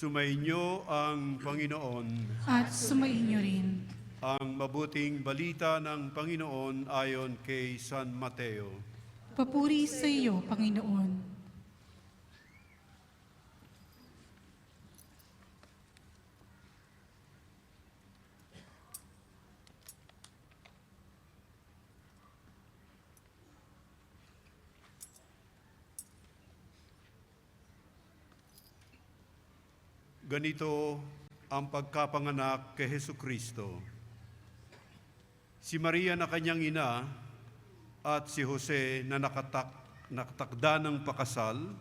Sumainyo ang Panginoon. At sumainyo rin. Ang mabuting balita ng Panginoon ayon kay San Mateo. Papuri sa iyo, Panginoon. Ganito ang pagkapanganak kay Hesukristo. Si Maria na kanyang ina at si Jose na nakatakda ng pakasal,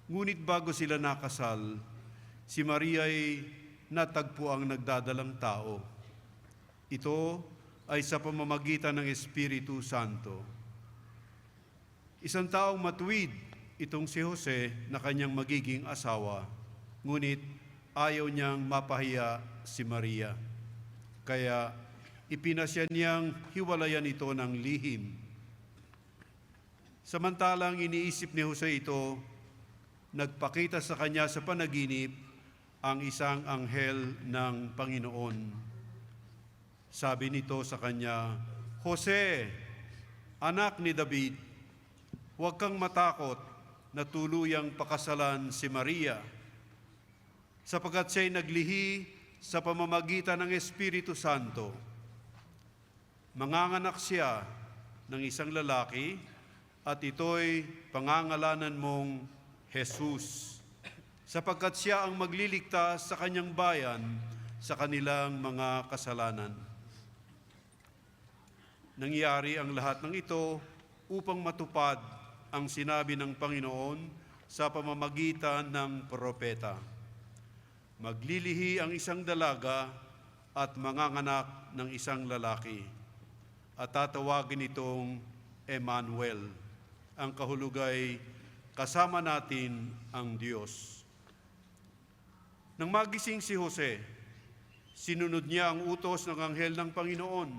ngunit bago sila nakasal, si Maria ay natagpo ang nagdadalang tao. Ito ay sa pamamagitan ng Espiritu Santo. Isang taong matuwid itong si Jose na kanyang magiging asawa, ngunit ayaw niyang mapahiya si Maria. Kaya ipinasya niyang hiwalayan ito ng lihim. Samantalang iniisip ni Jose ito, nagpakita sa kanya sa panaginip ang isang anghel ng Panginoon. Sabi nito sa kanya, "Jose, anak ni David, huwag kang matakot na tuluyang pakasalan si Maria, sapagkat siya'y naglihi sa pamamagitan ng Espiritu Santo. Manganganak siya ng isang lalaki at ito'y pangangalanan mong Jesus, sapagkat siya ang magliligtas sa kanyang bayan sa kanilang mga kasalanan." Nangyari ang lahat ng ito upang matupad ang sinabi ng Panginoon sa pamamagitan ng propeta. Maglilihi ang isang dalaga at manganganak ng isang lalaki, at tatawagin itong Emmanuel. Ang kahulugay, kasama natin ang Diyos. Nang magising si Jose, sinunod niya ang utos ng anghel ng Panginoon.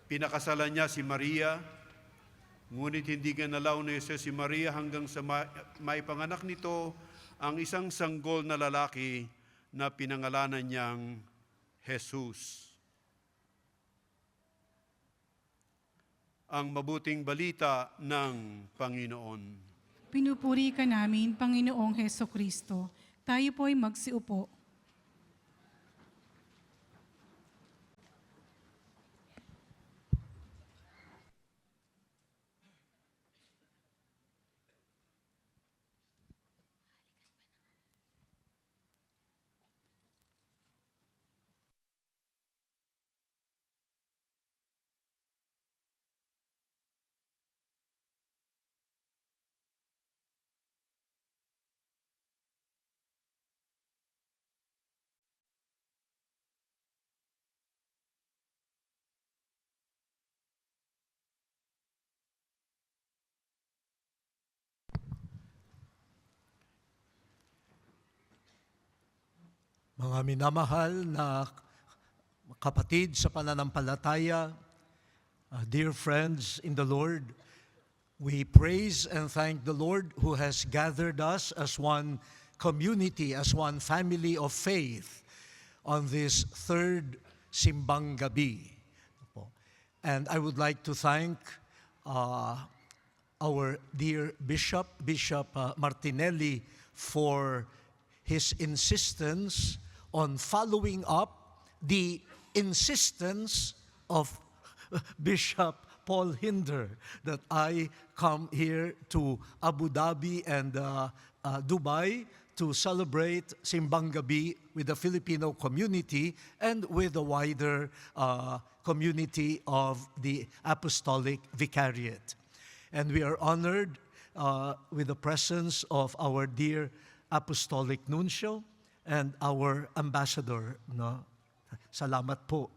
Pinakasalan niya si Maria, ngunit hindi ginalaw ni Jose si Maria hanggang sa maipanganak nito ang isang sanggol na lalaki na pinangalanan niyang Jesus. Ang mabuting balita ng Panginoon. Pinupuri ka namin, Panginoong Hesukristo. Tayo po'y magsiupo. Mga minamahal na kapatid sa pananampalataya, dear friends in the Lord, we praise and thank the Lord who has gathered us as one community, as one family of faith on this third Simbang Gabi. And I would like to thank our dear Bishop Martinelli, for his insistence on following up the insistence of Bishop Paul Hinder that I come here to Abu Dhabi and Dubai to celebrate Simbang Gabi with the Filipino community and with the wider community of the Apostolic Vicariate. And we are honored with the presence of our dear Apostolic Nuncio and our Ambassador. No? Salamat po.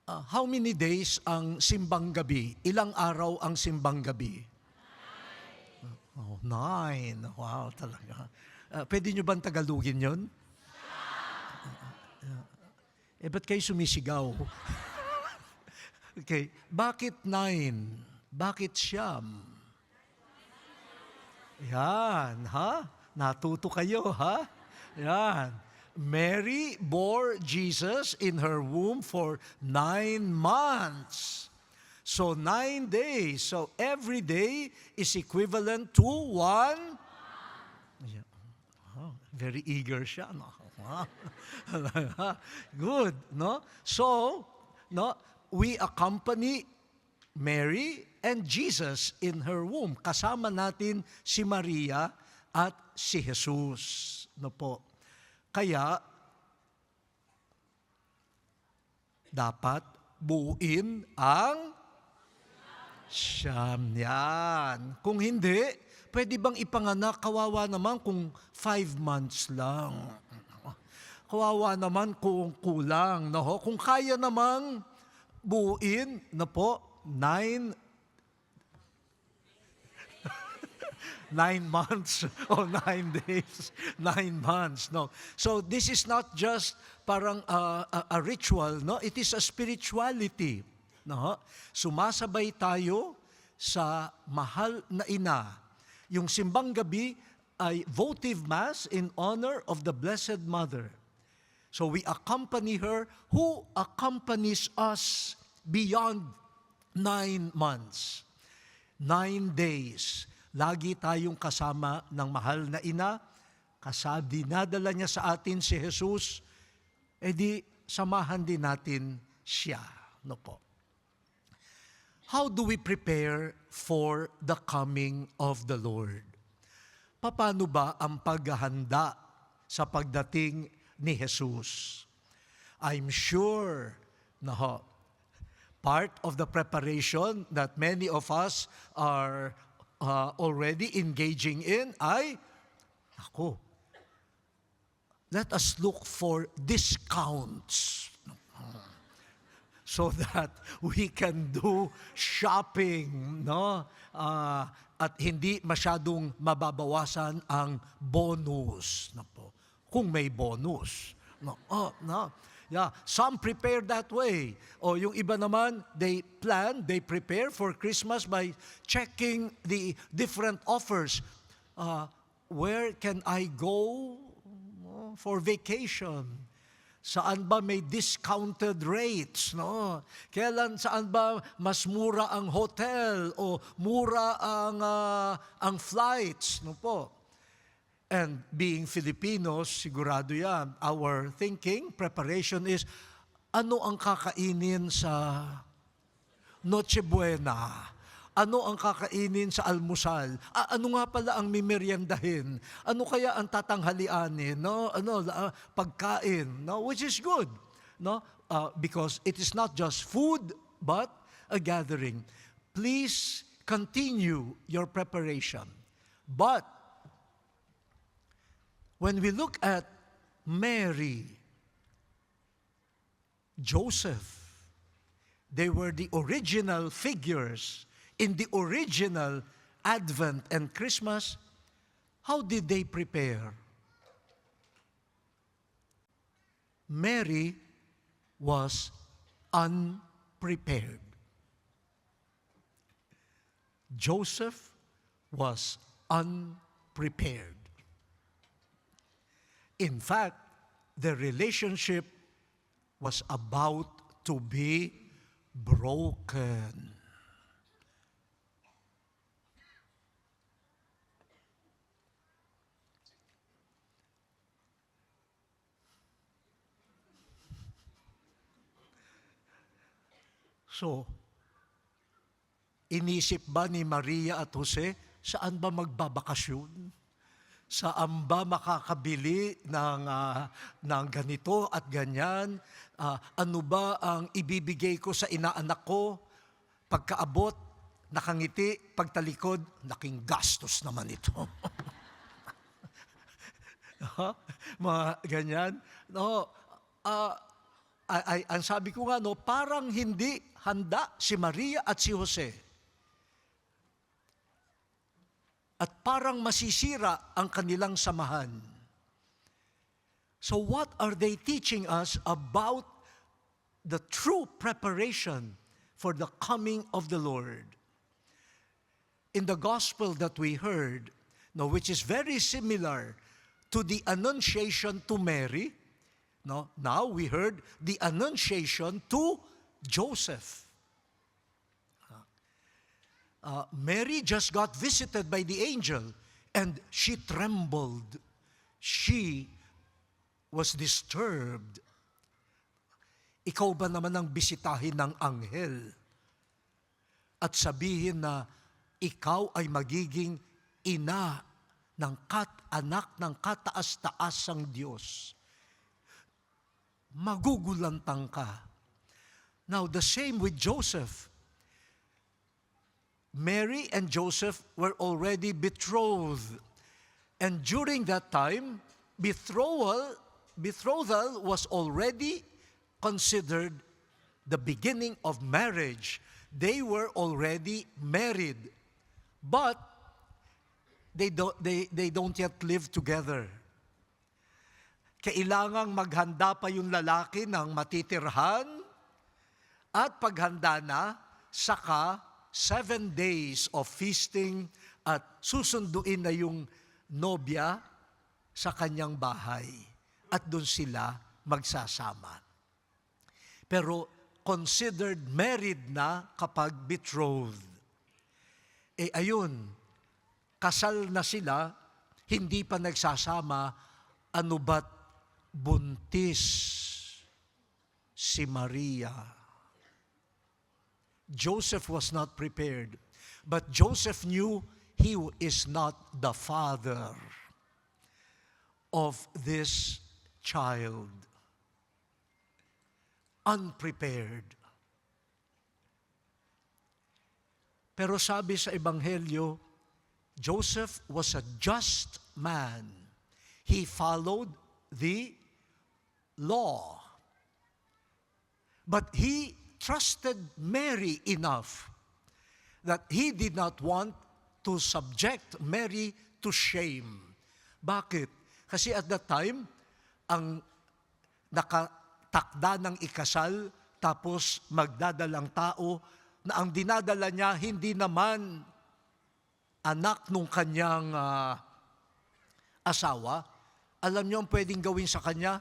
How many days ang Simbang Gabi? Ilang araw ang Simbang Gabi? 9. Wow, talaga. Pwede nyo bang Tagalogin yun? Ba't kayo sumisigaw? Okay, bakit 9? Bakit siyam? Yan, ha? Natuto kayo, ha? Yan. Mary bore Jesus in her womb for 9 months. So 9 days. So every day is equivalent to 1. Yeah. Oh, very eager siya, no? Good, no? So, no, we accompany Mary and Jesus in her womb. Kasama natin si Maria at si Jesus. No po. Kaya, dapat buuin ang siyam. Yan. Kung hindi, pwede bang ipanganak? Kawawa naman kung 5 months lang. Kawawa naman kung kulang. No? Kung kaya namang buuin, na po, 9 months or 9 days, 9 months. No. So this is not just parang a ritual, no? It is a spirituality. No? Sumasabay tayo sa mahal na ina. Yung simbang gabi ay votive mass in honor of the Blessed Mother. So we accompany her who accompanies us beyond 9 months. 9 days. Lagi tayong kasama ng mahal na ina. Dinadala niya sa atin si Jesus, edi samahan din natin siya. No po. How do we prepare for the coming of the Lord? Paano ba ang paghahanda sa pagdating ni Jesus? I'm sure, part of the preparation that many of us are already engaging in ay, let us look for discounts so that we can do shopping, no? At hindi masyadong mababawasan ang bonus. Kung may bonus. Yeah, some prepare that way. O yung iba naman, they prepare for Christmas by checking the different offers. Where can I go for vacation? Saan ba may discounted rates? No? Saan ba mas mura ang hotel o mura ang flights? No po. And being Filipinos, sigurado yan, our thinking, preparation is, ano ang kakainin sa Noche Buena? Ano ang kakainin sa almusal? Ano nga pala ang mimeriendahin? Ano kaya ang tatanghalianin? No? Pagkain, no? Which is good. No? Because it is not just food, but a gathering. Please continue your preparation. But when we look at Mary, Joseph, they were the original figures in the original Advent and Christmas. How did they prepare? Mary was unprepared. Joseph was unprepared. In fact, the relationship was about to be broken. So, inisip ba ni Maria at Jose, saan ba magbabakasyon? Saan ba makakabili ng ganito at ganyan? Ano ba ang ibibigay ko sa inaanak ko? Pagkaabot, nakangiti, pagtalikod, naking gastos naman ito. Mga ganyan. No, ang sabi ko nga, no, parang hindi handa si Maria at si Jose. At parang masisira ang kanilang samahan. So what are they teaching us about the true preparation for the coming of the Lord. In the gospel that we heard, no, which is very similar to the Annunciation to Mary, no, now we heard the Annunciation to Joseph. Mary just got visited by the angel and she trembled. She was disturbed. Ikaw ba naman ang bisitahin ng anghel at sabihin na ikaw ay magiging ina ng anak ng kataas-taasang Diyos? Magugulantang ka. Now, the same with Joseph. Mary and Joseph were already betrothed. And during that time, betrothal was already considered the beginning of marriage. They were already married. But they don't yet live together. Kailangang maghanda pa yung lalaki ng matitirhan at paghanda na, saka 7 days of feasting at susunduin na yung nobya sa kanyang bahay at doon sila magsasama. Pero considered married na kapag betrothed. Ayun, kasal na sila, hindi pa nagsasama, ano ba't buntis si Maria? Joseph was not prepared, but Joseph knew he is not the father of this child. Unprepared. Pero sabi sa Ebanghelyo, Joseph was a just man. He followed the law. But he trusted Mary enough that he did not want to subject Mary to shame. Bakit? Kasi at that time, ang nakatakda ng ikasal, tapos magdadalang tao, na ang dinadala niya hindi naman anak nung kanyang asawa. Alam niyo ang pwedeng gawin sa kanya?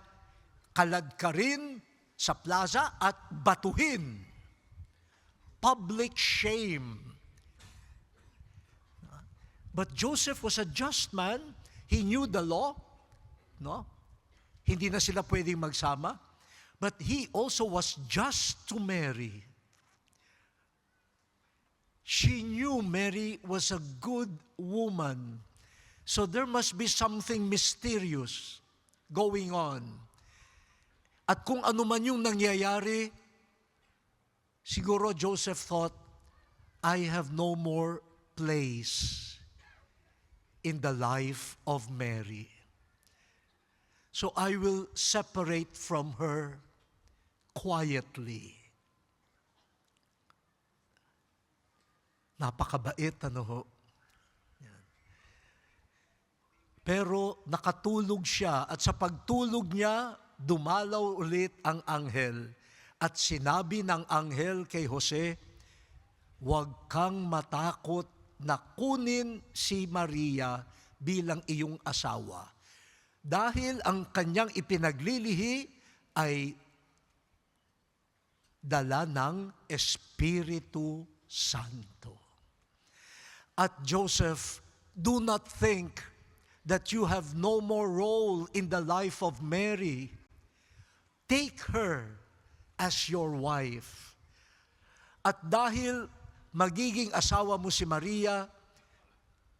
Kaladkarin sa plaza at batuhin. Public shame. But Joseph was a just man. He knew the law. No? Hindi na sila pwedeng magsama. But he also was just to Mary. She knew Mary was a good woman. So there must be something mysterious going on. At kung ano man yung nangyayari, siguro Joseph thought, I have no more place in the life of Mary. So I will separate from her quietly. Napakabait, ano ho? Yan. Pero nakatulog siya at sa pagtulog niya, dumalaw ulit ang anghel at sinabi ng anghel kay Jose, huwag kang matakot na kunin si Maria bilang iyong asawa. Dahil ang kanyang ipinaglilihi ay dala ng Espiritu Santo. At Joseph, do not think that you have no more role in the life of Mary. Take her as your wife. At dahil magiging asawa mo si Maria,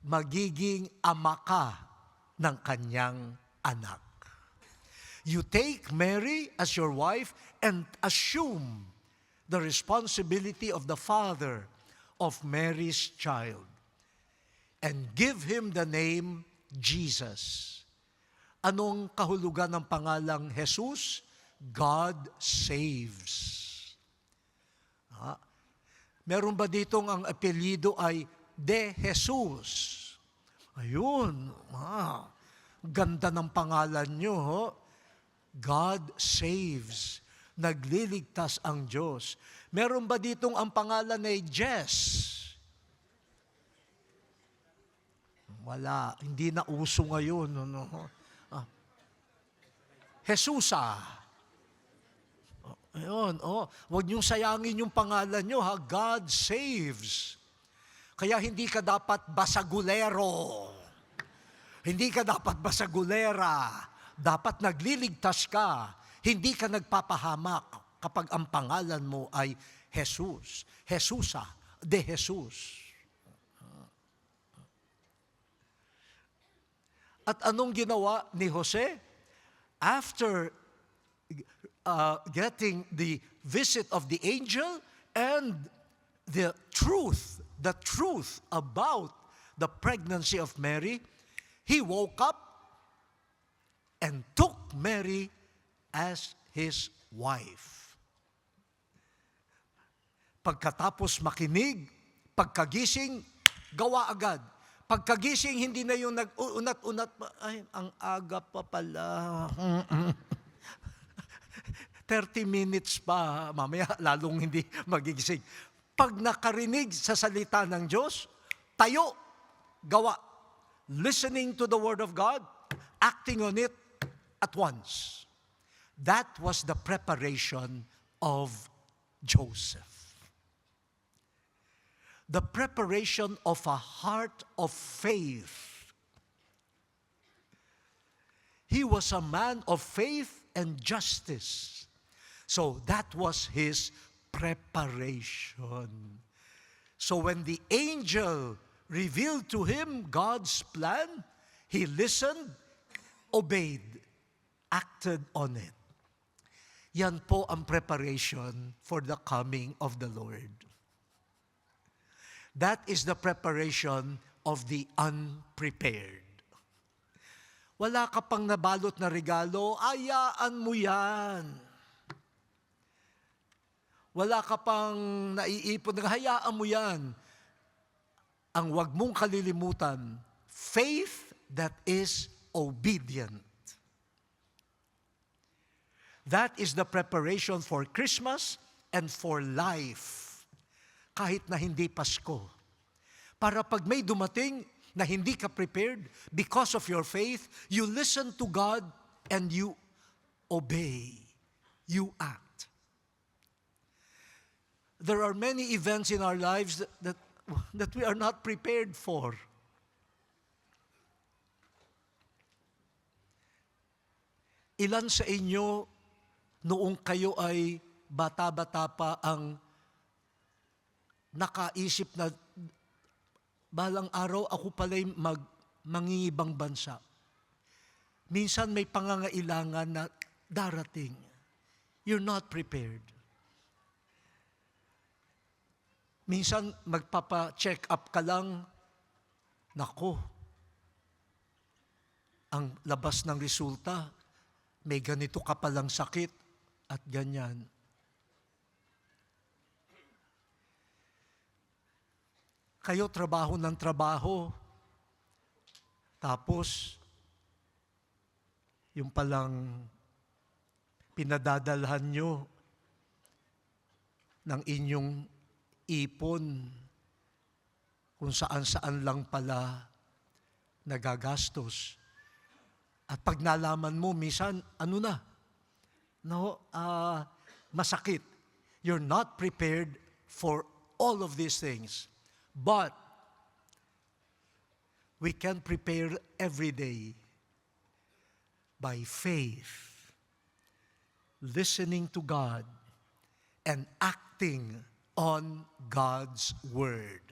magiging ama ka ng kanyang anak. You take Mary as your wife and assume the responsibility of the father of Mary's child and give him the name Jesus. Anong kahulugan ng pangalang Jesus? God saves. Meron ba ditong ang apelyido ay De Jesus? Ayun. Ganda ng pangalan nyo. Ho? God saves. Nagliligtas ang Diyos. Meron ba ditong ang pangalan ay Jess? Wala. Hindi na uso ngayon. No? Jesusa. Ayun, huwag niyong sayangin yung pangalan niyo, ha? God saves. Kaya hindi ka dapat basagulero. Hindi ka dapat basagulera. Dapat nagliligtas ka. Hindi ka nagpapahamak kapag ang pangalan mo ay Jesus. Jesusa, de Jesus. At anong ginawa ni Jose? After getting the visit of the angel and the truth about the pregnancy of Mary, he woke up and took Mary as his wife. Pagkatapos makinig, pagkagising, gawa agad. Pagkagising, hindi na yung nag-unat-unat pa, ay, ang aga pa pala. 30 minutes pa, mamaya lalong hindi magigising. Pag nakarinig sa salita ng Diyos, tayo, gawa. Listening to the Word of God, acting on it at once. That was the preparation of Joseph. The preparation of a heart of faith. He was a man of faith and justice. So that was his preparation. So when the angel revealed to him God's plan, he listened, obeyed, acted on it. Yan po ang preparation for the coming of the Lord. That is the preparation of the unprepared. Wala ka pang nabalot na regalo, ayaan mo yan. Wala ka pang naiipon, hayaan mo yan. Ang wag mong kalilimutan, faith that is obedient. That is the preparation for Christmas and for life. Kahit na hindi Pasko. Para pag may dumating na hindi ka prepared, because of your faith, you listen to God and you obey. You act. There are many events in our lives that we are not prepared for. Ilan sa inyo noong kayo ay bata-bata pa ang nakaisip na balang araw ako pala'y mangingibang bansa. Minsan may pangangailangan na darating. You're not prepared. Minsan magpapa-check up ka lang, nako, ang labas ng resulta, may ganito ka palang sakit at ganyan. Kayo trabaho ng trabaho, tapos yung palang pinadadalhan nyo ng inyong ipon kung saan-saan lang pala nagagastos. At pag nalaman mo, minsan, masakit. You're not prepared for all of these things. But we can prepare every day by faith, listening to God, and acting on God's Word.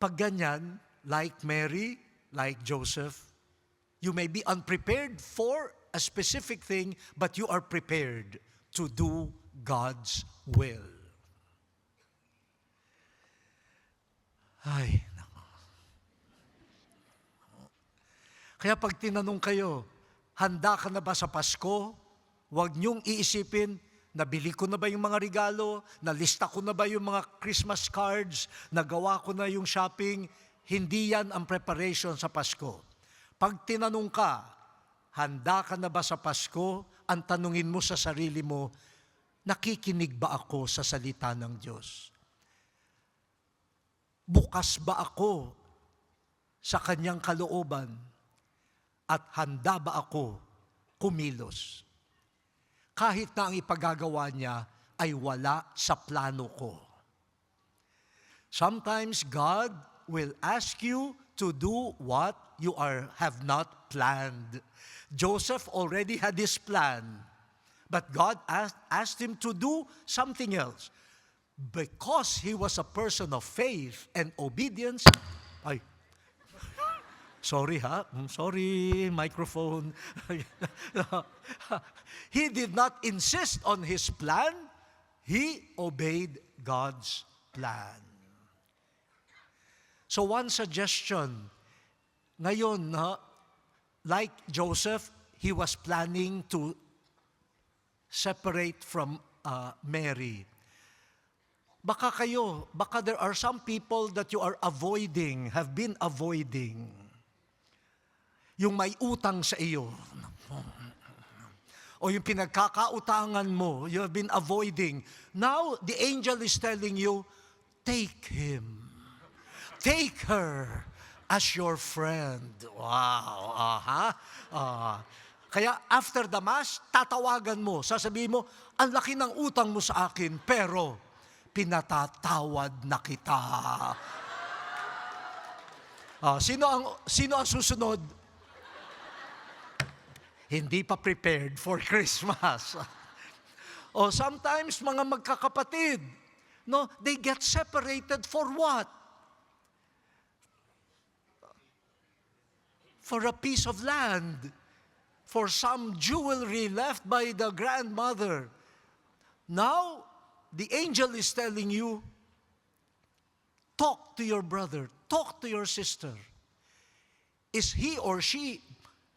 Pag ganyan, like Mary, like Joseph, you may be unprepared for a specific thing, but you are prepared to do God's will. Ay, nako. Kaya pag tinanong kayo, handa ka na ba sa Pasko? Huwag niyong iisipin, nabili ko na ba yung mga regalo? Nalista ko na ba yung mga Christmas cards? Nagawa ko na yung shopping? Hindi yan ang preparation sa Pasko. Pag tinanong ka, handa ka na ba sa Pasko? ang tanungin mo sa sarili mo, nakikinig ba ako sa salita ng Diyos? Bukas ba ako sa kanyang kalooban? At handa ba ako kumilos? Kahit na ang ipagagawa niya ay wala sa plano ko. Sometimes God will ask you to do what you have not planned. Joseph already had his plan, but God asked him to do something else. Because he was a person of faith and obedience, sorry microphone. He did not insist on his plan. He obeyed God's plan. So one suggestion, ngayon, like Joseph, he was planning to separate from Mary. Baka there are some people that you are avoiding, have been avoiding. Yung may utang sa iyo. O yung pinagkakautangan mo, you have been avoiding. Now, the angel is telling you, take him. Take her as your friend. Wow. Kaya after the Mass, tatawagan mo. Sasabihin mo, ang laki ng utang mo sa akin, pero pinatatawad na kita. Sino ang susunod? Hindi pa prepared for Christmas. O sometimes, mga magkakapatid, no, they get separated for what? For a piece of land, for some jewelry left by the grandmother. Now, the angel is telling you, talk to your brother, talk to your sister. Is he or she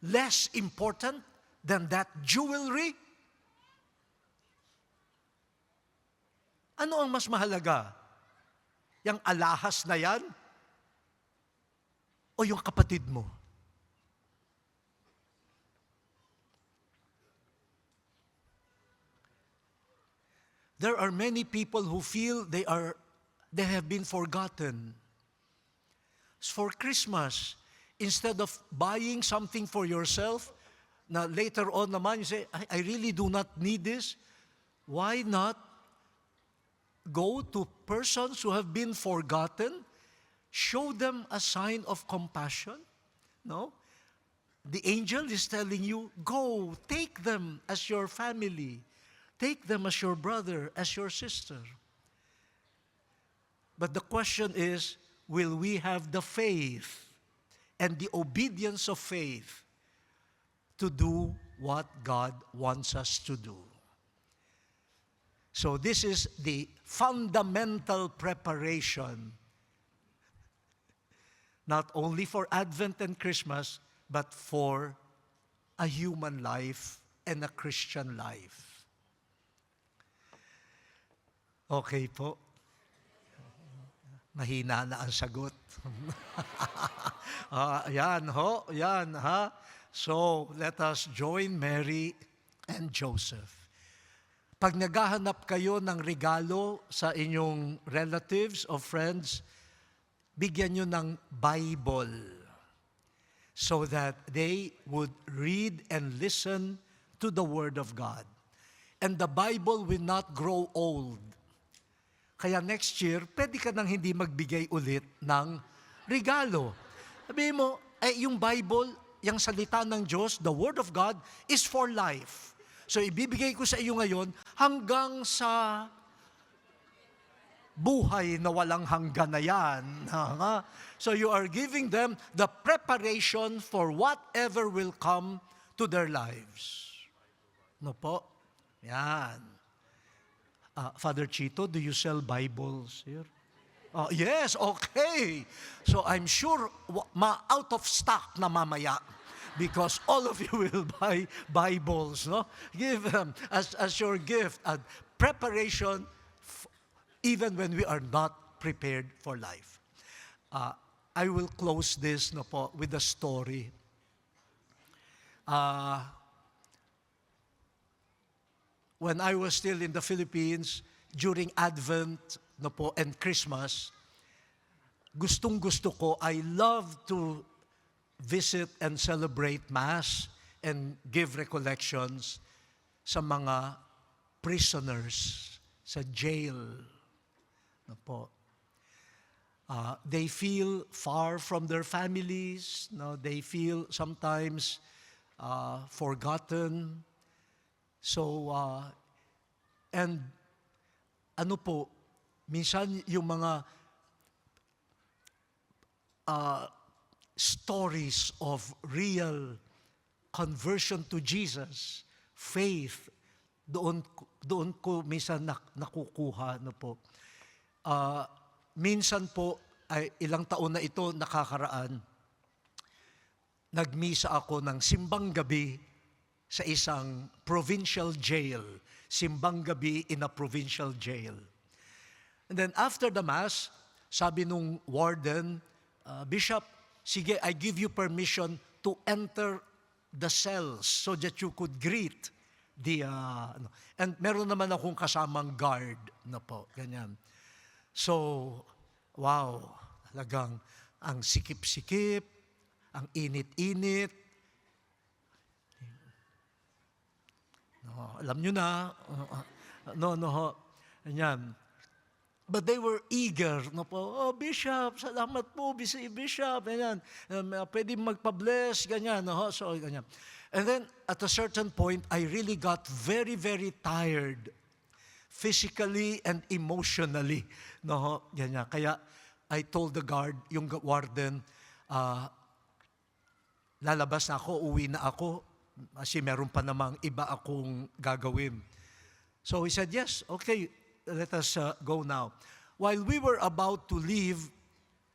less important than that jewelry? Ano ang mas mahalaga? Yang alahas na yan? O yung kapatid mo? There are many people who feel they have been forgotten. For Christmas, instead of buying something for yourself, na later on naman you say, I really do not need this, why not go to persons who have been forgotten, show them a sign of compassion? No? The angel is telling you, go, take them as your family. Take them as your brother, as your sister. But the question is, will we have the faith and the obedience of faith to do what God wants us to do? So this is the fundamental preparation, not only for Advent and Christmas, but for a human life and a Christian life. Okay po. Mahina na ang sagot. Yan ha. So, let us join Mary and Joseph. Pag naghahanap kayo ng regalo sa inyong relatives or friends, bigyan nyo ng Bible so that they would read and listen to the Word of God. And the Bible will not grow old. Kaya next year, pwede ka nang hindi magbigay ulit ng regalo. Sabihin mo, yung Bible, yung salita ng Diyos, the Word of God, is for life. So ibibigay ko sa iyo ngayon hanggang sa buhay na walang hanggan na yan. So you are giving them the preparation for whatever will come to their lives. No po? Yan. Father Chito, do you sell Bibles here? Yes, okay. So I'm sure out of stock na mamaya because all of you will buy Bibles, no? Give them as your gift a preparation even when we are not prepared for life. I will close this no po with a story. when I was still in the Philippines, during Advent no po, and Christmas, gustong-gusto ko, I love to visit and celebrate Mass and give recollections sa mga prisoners sa jail. No po. They feel far from their families. No? They feel sometimes forgotten. So, and ano po, minsan yung mga stories of real conversion to Jesus, faith, doon ko minsan nakukuha. No po. Minsan po, ay ilang taon na ito nakakaraan, nagmisa ako ng simbang gabi sa isang provincial jail. Simbang gabi in a provincial jail. And then after the Mass, sabi nung warden, Bishop, sige, I give you permission to enter the cells so that you could greet the, and meron naman akong kasamang guard na po, ganyan. So, wow, talagang ang sikip-sikip, ang init-init. No, alam nyo na, ganyan. But they were eager, no po, oh Bishop, salamat po, Bishop, ganyan. Pwede magpa-bless, ganyan, no? So, ganyan. And then, at a certain point, I really got very, very tired, physically and emotionally, no? Ganyan. Kaya, I told the guard, yung warden, lalabas na ako, uwi na ako, kasi meron pa namang iba akong gagawin. So he said, yes, okay, let us go now. While we were about to leave,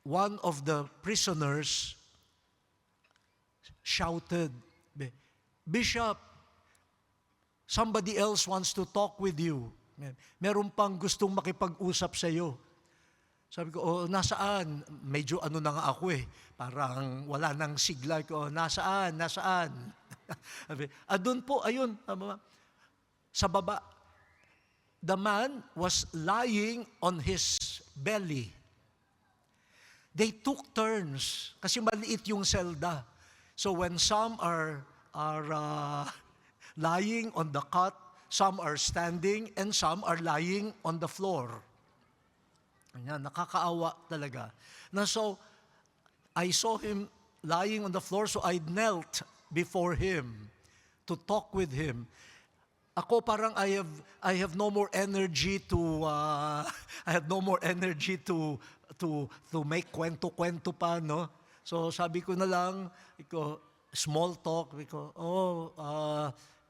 one of the prisoners shouted, Bishop, somebody else wants to talk with you. Meron pang gustong makipag-usap sa iyo. Sabi ko, oh, nasaan? Medyo ano na nga ako eh. Parang wala nang sigla ko. Nasaan? Doon po, ayun, sa baba. The man was lying on his belly. They took turns kasi maliit yung selda. So when some are lying on the cot, some are standing, and some are lying on the floor. Ayan, nakakaawa talaga. So I saw him lying on the floor, so I knelt before him to talk with him. Ako parang I have no more energy to make kwento-kwento pa, no? So sabi ko na lang, small talk,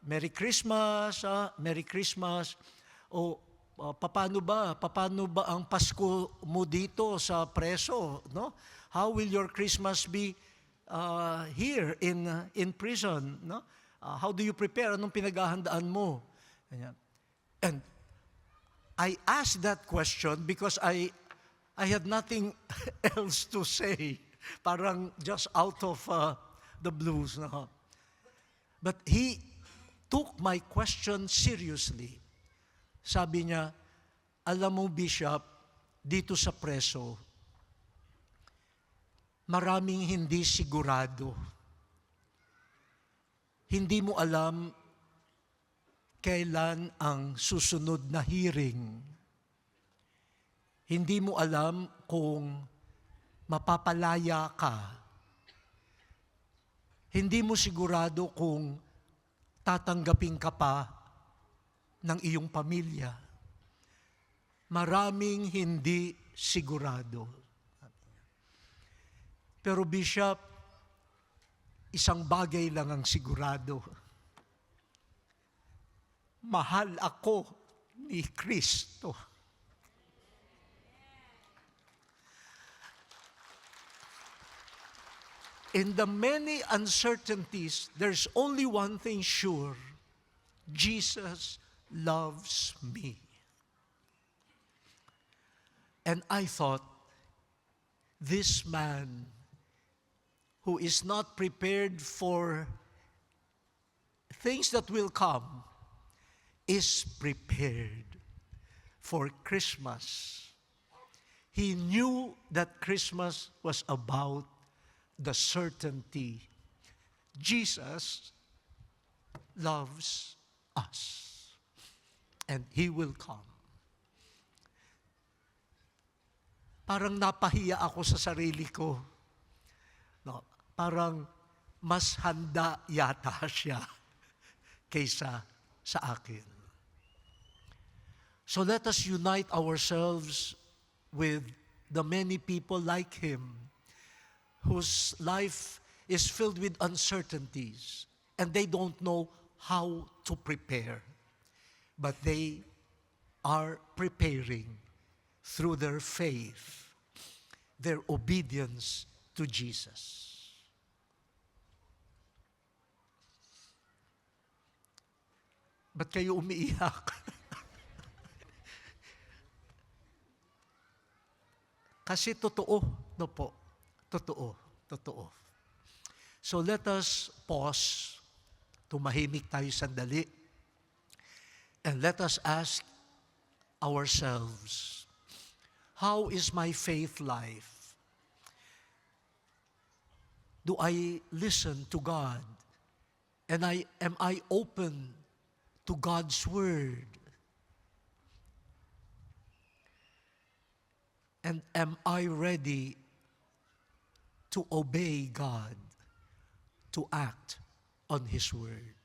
Merry Christmas, Merry Christmas. Paano ba ang Pasko mo dito sa preso, no? How will your Christmas be here in prison, no? How do you prepare? Anong pinaghahandaan mo? And I asked that question because I had nothing else to say. Parang just out of the blues. No? But he took my question seriously. Sabi niya, alam mo, Bishop, dito sa preso, maraming hindi sigurado. Hindi mo alam kailan ang susunod na hearing. Hindi mo alam kung mapapalaya ka. Hindi mo sigurado kung tatanggapin ka pa ng iyong pamilya. Maraming hindi sigurado. Pero Bishop, isang bagay lang ang sigurado. Mahal ako ni Kristo. In the many uncertainties, there's only one thing sure. Jesus loves me. And I thought, this man who is not prepared for things that will come, is prepared for Christmas. He knew that Christmas was about the certainty. Jesus loves us, and He will come. Parang napahiya ako sa sarili ko. No, parang mas handa yata siya kaysa sa akin. So let us unite ourselves with the many people like him whose life is filled with uncertainties and they don't know how to prepare. But they are preparing through their faith, their obedience to Jesus. Ba't kayo umiiyak? Kasi totoo, no po? Totoo. So let us pause, tumahimik tayo sandali, and let us ask ourselves, how is my faith life? Do I listen to God? And am I open to God's Word? And am I ready to obey God, to act on His Word?